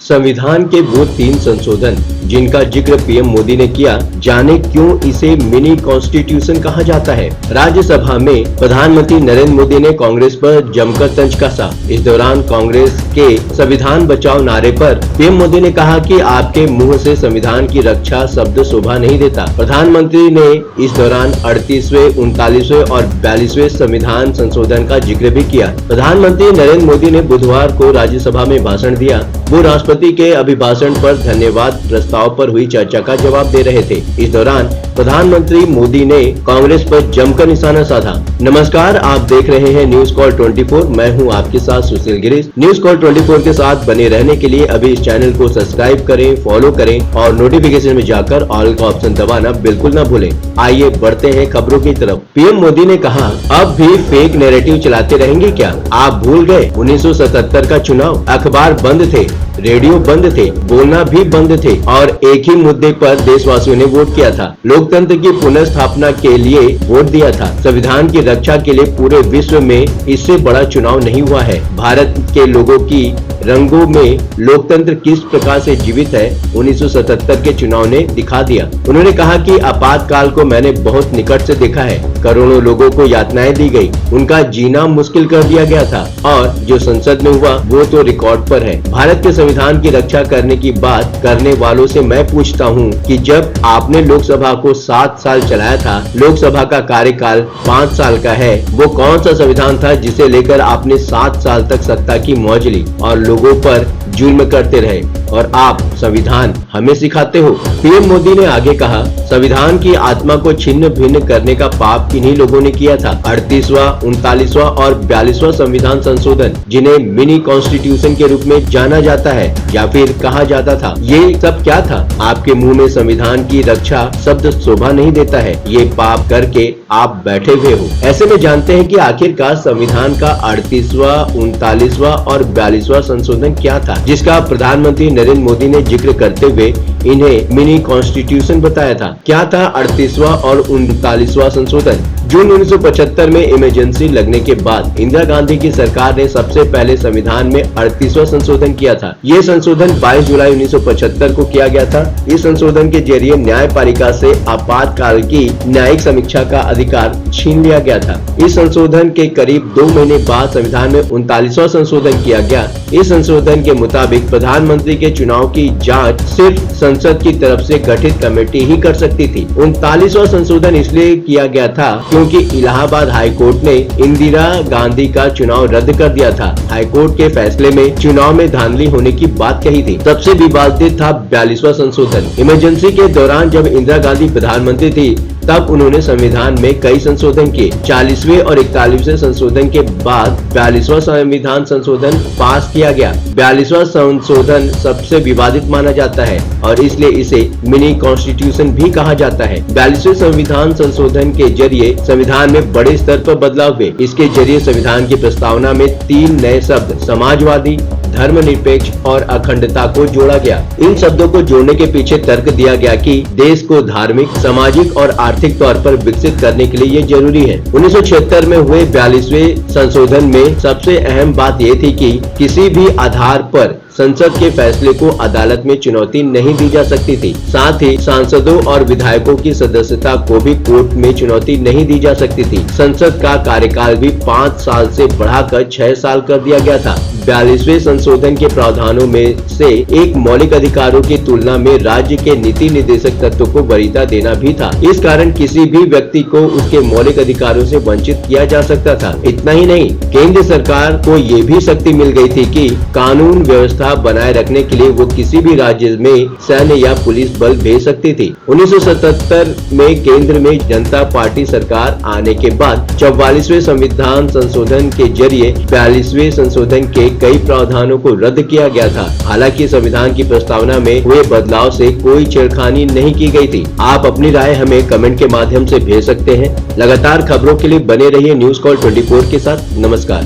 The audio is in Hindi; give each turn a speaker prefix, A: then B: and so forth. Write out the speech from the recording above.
A: संविधान के वो 3 संशोधन जिनका जिक्र पीएम मोदी ने किया, जाने क्यों इसे मिनी कॉन्स्टिट्यूशन कहा जाता है। राज्यसभा में प्रधानमंत्री नरेंद्र मोदी ने कांग्रेस पर जमकर तंज कसा। इस दौरान कांग्रेस के संविधान बचाओ नारे पर पीएम मोदी ने कहा कि आपके मुंह से संविधान की रक्षा शब्द शोभा नहीं देता। प्रधानमंत्री ने इस दौरान 38वें, 39वें और 42वें संविधान संशोधन का जिक्र भी किया। प्रधानमंत्री नरेंद्र मोदी ने बुधवार को राज्यसभा में भाषण दिया। वो राष्ट्रपति के अभिभाषण पर धन्यवाद प्रस्ताव पर हुई चर्चा का जवाब दे रहे थे। इस दौरान प्रधानमंत्री मोदी ने कांग्रेस पर जमकर निशाना साधा। नमस्कार, आप देख रहे हैं न्यूज कॉल 24। मैं हूं आपके साथ सुशील गिरीश। न्यूज कॉल 24 के साथ बने रहने के लिए अभी इस चैनल को सब्सक्राइब करें, फॉलो करें और नोटिफिकेशन में जाकर ऑल का ऑप्शन दबाना बिल्कुल न भूलें। आइए बढ़ते हैं खबरों की तरफ। पीएम मोदी ने कहा, अब भी फेक नैरेटिव चलाते रहेंगे क्या? आप भूल गए 1977 का चुनाव? अखबार बंद थे, रेडियो बंद थे, बोलना भी बंद थे और एक ही मुद्दे पर देशवासियों ने वोट किया था। लोकतंत्र की पुनर्स्थापना के लिए वोट दिया था। संविधान की रक्षा के लिए पूरे विश्व में इससे बड़ा चुनाव नहीं हुआ है। भारत के लोगों की रंगों में लोकतंत्र किस प्रकार से जीवित है, 1977 के चुनाव ने दिखा दिया। उन्होंने कहा कि आपातकाल को मैंने बहुत निकट से देखा है। करोड़ों लोगों को यातनाएं दी गई, उनका जीना मुश्किल कर दिया गया था और जो संसद में हुआ वो तो रिकॉर्ड पर है। भारत के संविधान की रक्षा करने की बात करने वालों से मैं पूछता हूँ कि जब आपने लोकसभा को 7 साल चलाया था, लोकसभा का कार्यकाल 5 साल का है, वो कौन सा संविधान था जिसे लेकर आपने 7 साल तक सत्ता की मौज ली और लोगों पर जुल्म करते रहे और आप संविधान हमें सिखाते हो। पीएम मोदी ने आगे कहा, संविधान की आत्मा को छिन्न भिन्न करने का पाप किन्हीं लोगों ने किया था। 38वां, 39वां और 42वां संविधान संशोधन, जिन्हें मिनी कॉन्स्टिट्यूशन के रूप में जाना जाता है या फिर कहा जाता था, ये सब क्या था? आपके मुंह में संविधान की रक्षा शब्द शोभा नहीं देता है। ये पाप करके आप बैठे हुए हो। ऐसे में जानते हैं कि आखिरकार संविधान का 38वां, 39वां और 42वां संशोधन क्या था, जिसका प्रधानमंत्री नरेंद्र मोदी ने जिक्र करते हुए इन्हें मिनी कॉन्स्टिट्यूशन बताया था। क्या था 38वां और 39वां संशोधन? जून 1975 में इमरजेंसी लगने के बाद इंदिरा गांधी की सरकार ने सबसे पहले संविधान में 38वां संशोधन किया था। ये संशोधन 22 जुलाई 1975 को किया गया था। इस संशोधन के जरिए न्यायपालिका से आपातकाल की न्यायिक समीक्षा का अधिकार छीन लिया गया था। इस संशोधन के करीब 2 महीने बाद संविधान में 39वां संशोधन किया गया। इस संशोधन के मुताबिक प्रधानमंत्री के चुनाव की जांच सिर्फ संसद की तरफ से गठित कमेटी ही कर सकती थी। 39वां संशोधन इसलिए किया गया था क्योंकि इलाहाबाद हाईकोर्ट ने इंदिरा गांधी का चुनाव रद्द कर दिया था। हाईकोर्ट के फैसले में चुनाव में धांधली होने की बात कही थी। सबसे विवादित था 42वां संशोधन। इमरजेंसी के दौरान जब इंदिरा गांधी प्रधानमंत्री थी, तब उन्होंने संविधान में कई संशोधन किए। 40वें और 41वें संशोधन के बाद 42वां संविधान संशोधन पास किया गया। 42वां संशोधन सबसे विवादित माना जाता है और इसलिए इसे मिनी कॉन्स्टिट्यूशन भी कहा जाता है। 42वें संविधान संशोधन के जरिए संविधान में बड़े स्तर पर बदलाव हुए। इसके जरिए संविधान की प्रस्तावना में 3 नए शब्द समाजवादी, धर्मनिरपेक्ष और अखंडता को जोड़ा गया। इन शब्दों को जोड़ने के पीछे तर्क दिया गया कि देश को धार्मिक, सामाजिक और आर्थिक तौर पर विकसित करने के लिए ये जरूरी है। 1976 में हुए 42वें संशोधन में सबसे अहम बात ये थी कि किसी भी आधार पर संसद के फैसले को अदालत में चुनौती नहीं दी जा सकती थी। साथ ही सांसदों और विधायकों की सदस्यता को भी कोर्ट में चुनौती नहीं दी जा सकती थी। संसद का कार्यकाल भी 5 साल से बढ़ाकर 6 साल कर दिया गया था। 42वें संशोधन के प्रावधानों में से एक मौलिक अधिकारों की तुलना में राज्य के नीति निर्देशक तत्व को वरीयता देना भी था। इस कारण किसी भी व्यक्ति को उसके मौलिक अधिकारों से वंचित किया जा सकता था। इतना ही नहीं, केंद्र सरकार को ये भी शक्ति मिल गई थी कि कानून व्यवस्था बनाए रखने के लिए वो किसी भी राज्य में सैन्य या पुलिस बल भेज सकती थी। 1977 में केंद्र में जनता पार्टी सरकार आने के बाद 44वें संविधान संशोधन के जरिए 42वें संशोधन के कई प्रावधानों को रद्द किया गया था। हालांकि संविधान की प्रस्तावना में हुए बदलाव से कोई छेड़खानी नहीं की गई थी। आप अपनी राय हमें कमेंट के माध्यम से भेज सकते हैं। लगातार खबरों के लिए बने रहिए न्यूज कॉल 24 के साथ। नमस्कार।